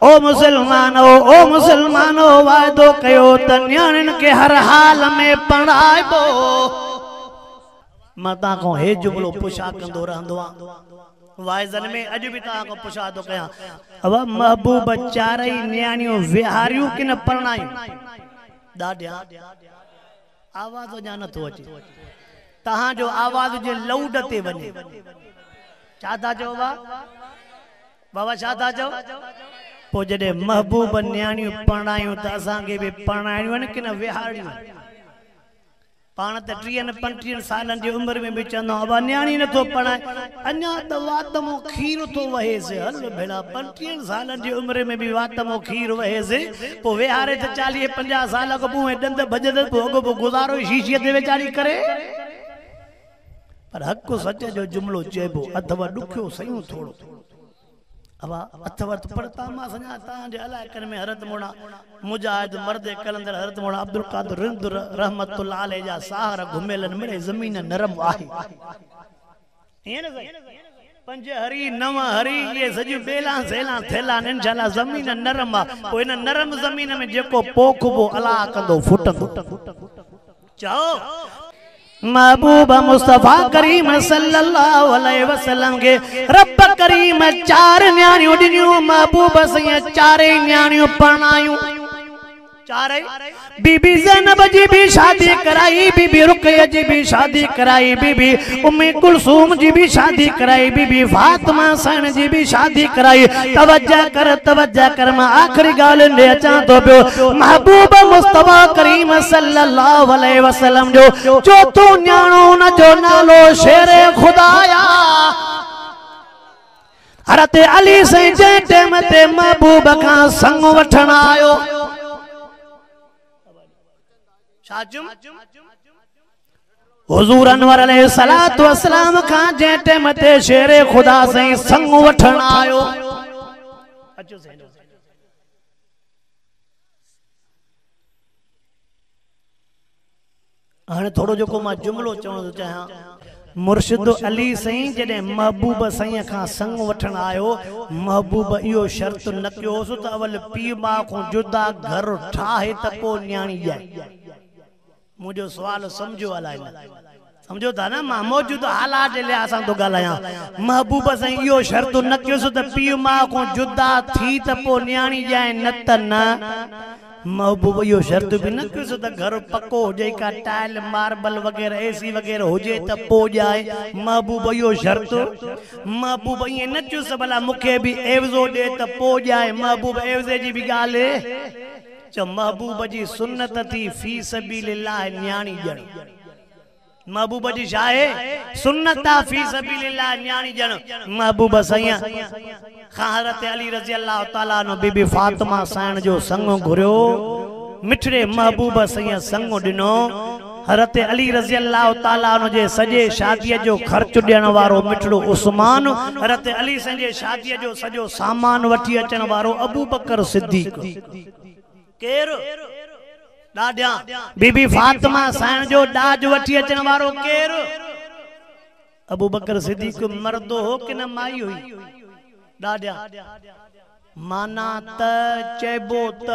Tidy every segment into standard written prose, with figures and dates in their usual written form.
ओ मुसलमानो वादो कयो त न्याणिन के हर हाल में पढ़ाइबो। मां ता को हे जुमलो पुछा कंदो रहंदो आ वाइजन में अज भी ता को पुछा तो कया अब महबूब चारई न्याणियों विहारियूं कि न परणायूं। दादिया आवाज जा न तो अचे तहां जो आवाज जे लौड ते वने छा था चओ बाबा छा था चओ पो जडे महबूब न्याणियूं परणायूं त असां के भी परणायूं कि न विहारियूं। पाण त 30-35 सालन जी उम्र में भी चंदो अब न्याणी न तो पढ़ाए अन्या त वातमो खीर तो वहे से हल भेड़ा 35 सालन जी उम्र में भी वातमो खीर वहे से पो विहारे त 40-50 साल को मुंह दंद भजद पो गुजारो शीशी ते वेचारी करे। पर हक सच जो जुमलो चेबो अथवा दुखियो सयूं थोड़ो अब अथवा तो पढ़ता मा सना ता जे अलाए कर में हरत मोड़ा मुजाहिद मर्द कलंदर हरत मोड़ा अब्दुल कादिर रिंद रहमतुल्लाह अलैहि जा साहर घुमेलन मेरे जमीन नरम आहे ये न पंज हरी नव हरी ये सजी बेला सेला थेला इंशाल्लाह जमीन नरम आ ओ इन नरम जमीन में जेको पोखबो अला कंदो फुटंदो। चओ महबूब मुस्तफा करीम सल्लल्लाहु अलैहि वसल्लम के रब करीम 4 न्याणियों दिनियो महबूब से 4 न्याणियों परणायूं। 4 बीबी ज़ैनब जी भी शादी कराई, बीबी रुकैया जी भी शादी कराई, बीबी उम्मे कुलसूम जी भी शादी कराई, बीबी फातिमा सैन जी भी शादी कराई। तवज्जा कर मैं आखिरी गाल ले अचा तो पियो महबूब मुस्तफा करीम सल्लल्लाहु अलैहि वसल्लम जो चौथो न्याणो न जो नालो शेरे खुदाया हरते अली से जे टेम ते महबूब का संग वठण आयो। हुजूर अनवर अलैहिस्सलातु वस्सलाम का जे टेम ते शेरे खुदा से संग वठण आयो। हाणे थोड़ो जो मां जुमलो चवण तो चाहां मुर्शिद अली सही जडे महबूब सही का संग वठण आयो महबूब इो शर्त न कयोस त अवल पी मां को जुदा घर ठाहे त पो न्याणी जाए। मुझो सवाल समझो अलाए समझो था ना मां मौजूद हालात ले असां तो गालाया महबूब सही इो शर्त न कयोस त पी मां को जुदा थी त पो न्याणी जाए न त न। महबूब यो शर्त भी न कयोस त घर पक्को हो जाए का टाइल मार्बल वगैरह एसी वगैरह हो जाए त पो जाए। महबूब यो शर्त महबूब ये न चयोस भला मुखे भी एवजो दे त पो जाए। महबूब एवजे जी भी गाल चो महबूब जी सुन्नत थी फी सबीलिल्लाह न्याणी जण। महबूब जी शाहे सुन्नत फी सबीलिल्लाह न्याणी जण। महबूब सैया हज़रत अली रज़ी अल्लाह ताला नो बीबी फातिमा सैन जो संग घुरियो मिठड़े महबूब सैया संग दिनो। हज़रत अली रज़ी अल्लाह ताला नो जे सजे शादी जो खर्च देण वारो मिठड़ो उस्मान, हज़रत अली संजे शादी जो सजो सामान वठी अचण वारो अबू बकर सिद्दीक। केर दादिया बीबी फातिमा सैन जो दाज वठी अचण वारो केर अबू बकर सिद्दीक मर्दो हो कि न माई हुई। दादिया माना त चेबो त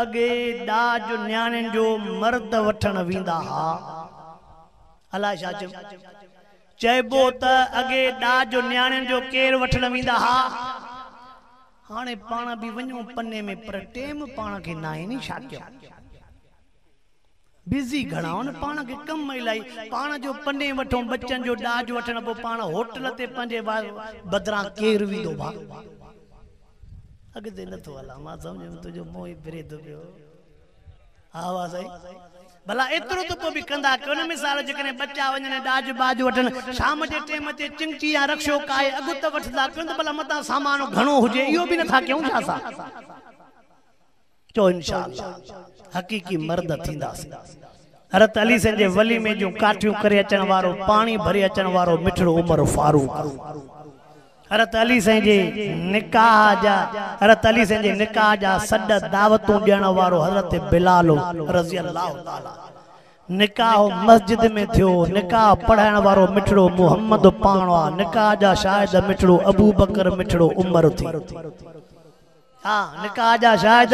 अगे दाज न्याणिन जो मर्द वठण वींदा हा अला छा चेबो त अगे दाज न्याणिन जो केर वठण वींदा हा। हाणे पाण भी वञो पन्ने में पर टेम पाण के ना है नी छा कयो बिजी घणा न पाण के कम इलाई पाण जो पन्ने वठो बच्चन जो दाज वठण पो पाण होटल ते पंजे बदरा केर वींदो भा अगते न तो हला मां समझ में तुझो मोह फिरे तो पियो आवा सही भला एतरो तो भी कंदा कोन मिसाल जकने बच्चा वने दाज बाज वठन शाम जे टाइम ते चिंची या रक्षो काए अगु त वठदा कोन भला मता सामान घणो हुजे इयो भी न था क्यों छा सा तो इंशाअल्लाह हकीकी मर्द थींदास। हज़रत अली संजे वली में जो काठियों करे अचण वारो पानी भरे अचण वारो मिठड़ो उमर फारूक। हज़रत अली संजे निकाह जा हज़रत अली संजे निकाह जा सद दावतों ॾियण वारो हज़रत बिलाल रज़ी अल्लाह ताला। निकाह मस्जिद में थियो निकाह पढ़ाइण वारो मिठड़ो मोहम्मद पाणवा निकाह जा शाहिद मिठड़ो अबू बकर मिठड़ो उमर थी। हाँ निकाह जा शायद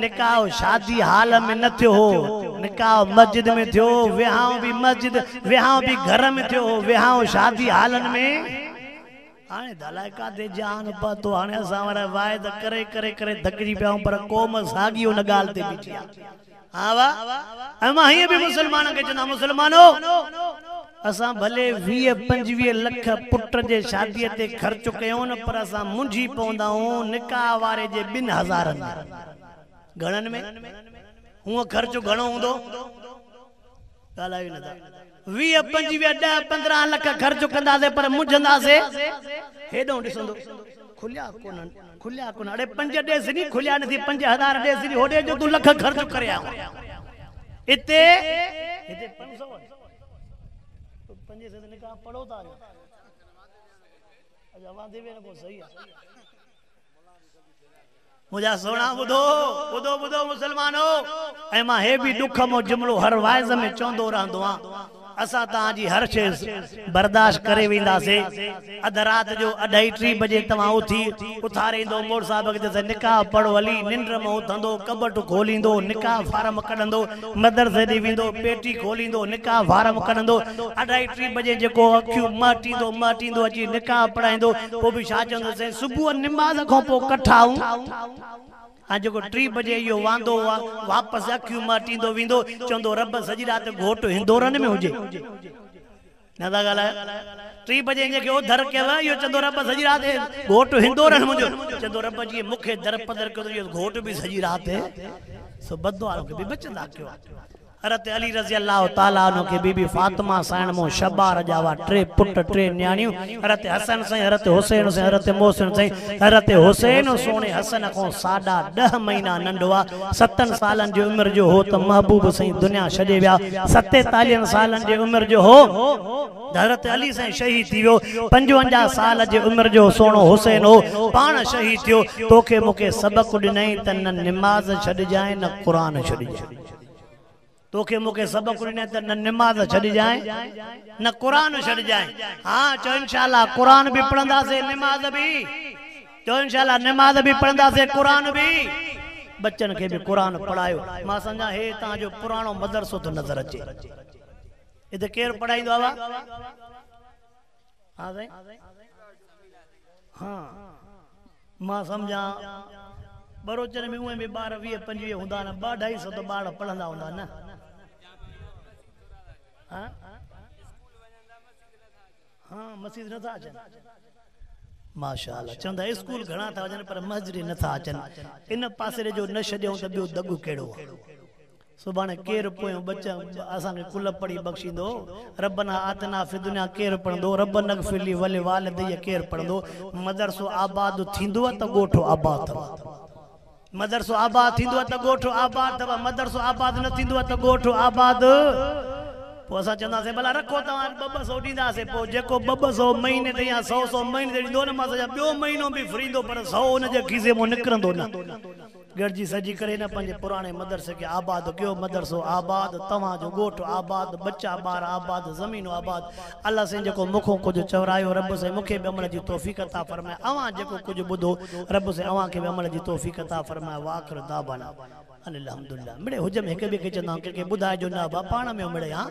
निकाह शादी हाल में न थियो हो, निकाह मस्जिद में थियो, विहांव भी मस्जिद विहांव भी घर में थियो, विहांव शादी हालन में आने दलाय का दे जान पतो आने सामने वायद करे करे करे धकजी पिया पर कोम सागी उन गाल ते बिठिया। हां वा अमा ही भी मुसलमान के जना मुसलमानो असा भले 20-25 लख पुट जे शादी ते खर्च कयो न पर असा मुंझी पवंदाऊं निकाह वारे जे 2000 घणन में हुआ खर्च घणो हुंदो गालाई न 20-25-10-15 लख खर्च कंदासे पर मुझंदासे हेडो दिसंदो खुलिया कोन अरे 5 डेस नहीं खुलिया नहीं 5000 डेस नहीं होडे जो तू लख खर्च करया इते 500 पंजे से निकाह पढ़ो था अच्छा वहां देवे न को सही है मुझा सोना बुधो बुधो बुधो मुसलमानो ए मां हे भी दुख मो जुमलो हर वाइज में चोंदो रहंदो आ असा ता जी हर शे बर्दाश्त करे विंदा से अध रात जो 2:30 बजे तवा उठी उथारेंदो मोड़ साहब के जैसे निकाह पढ़ो हली निंद्र में उथंदो कबट खोलिंदो निकाह फार्म कढंदो मदरसे दी विंदो पेटी खोलिंदो निकाह फार्म कढंदो 2:30 बजे जेको अखियूं माटींदो अची निकाह पढ़ाइंदो पो भी छा चंदो से सुबह नमाज खो पो कठाऊं आ जो 3 बजे यो वांदो वापस अखियूं माटींदो विंदो चंदो रब सजी रात घोट हिंदोरन में हुजे नदा गाला 3 बजे जे के धर के यो चंदो रब सजी रात घोट हिंदोरन मुजो चंदो रब जी मुखे दर पदर कयो यो घोट भी सजी रात सो बदो आलो के भी बचंदा कयो हरत अली रजी अल्लाह ताला नो के बीबी फातिमा साण मो शबार जावा 3 पुट 3 न्याणियों हरत हसन से हरत हुसैन से हरत मोहसिन से हरत हुसैन सोने हसन को 10.5 महीना नंढवा 7 सालन जी उम्र जो हो तो महबूब से दुनिया छडे व्या 47 सालन जी उम्र जो हो हरत अली से शहीद थियो 55 साल जी उम्र जो सोनो हुसैन हो पान शहीद थियो तोखे मुके सबक दिनई त न नमाज छड जाए न कुरान छड जाए तोखे मुके सबक दिनई त न नमाज छड जाए न कुरान छड जाए हां चो इंशाल्लाह कुरान भी पढ़ंदा से नमाज भी चो इंशाल्लाह नमाज भी पढ़ंदा से कुरान भी बच्चन के भी कुरान पढ़ायो मां समझा हे ता जो पुरानो मदरसो तो नजर अचे इते केर पढ़ाइंदो आवा हां भाई हां मां समझा बरोचन में उहे भी 12-20-25 हुंदा न 250 तो बाड़ पढ़ंदा हुंदा न हां हां मस्जिद न था अचन माशाअल्लाह चंदा स्कूल घणा था वजन पर मस्जिद न था अचन इन पासे जो न छड्यो त बियो दगु केड़ो सुभाणे केर पोयो बच्चा असा के कुल पढ़ी बख्शिंदो रब्बना आतना फि दुनिया केर पढ़ंदो रब्बना अगफिरली वल वालिदैया केर पढ़ंदो मदरसो आबाद थींदो त गोठो आबाद थवा मदरसो आबाद थींदो त गोठो आबाद थवा मदरसो आबाद न थींदो त गोठो आबाद पो असा चंदा से भला रखो तवा 200 दींदा से पो जेको 200 महीने ते या 100 महीने ते दींदो न मां सजा बियो महीनो भी फ्रींदो पर 100 उन जे खीसे मो निकरंदो न गरजी सजी करे न पंजे पुराने मदरसे के आबाद कयो मदरसो आबाद तवा जो गोठ आबाद बच्चा बार आबाद जमीन आबाद अल्लाह से जेको मुखो कुछ चवरायो रब से मुखे भी अमल जी तौफीक अता फरमाए अवा जेको कुछ बुधो रब से अवा के भी अमल जी तौफीक अता फरमाए वाखिर दावाना अल्हम्दुलिल्लाह मिड़े हुजम एक बे के चंदा के बुधाए जो ना बा पाण में मिड़े हां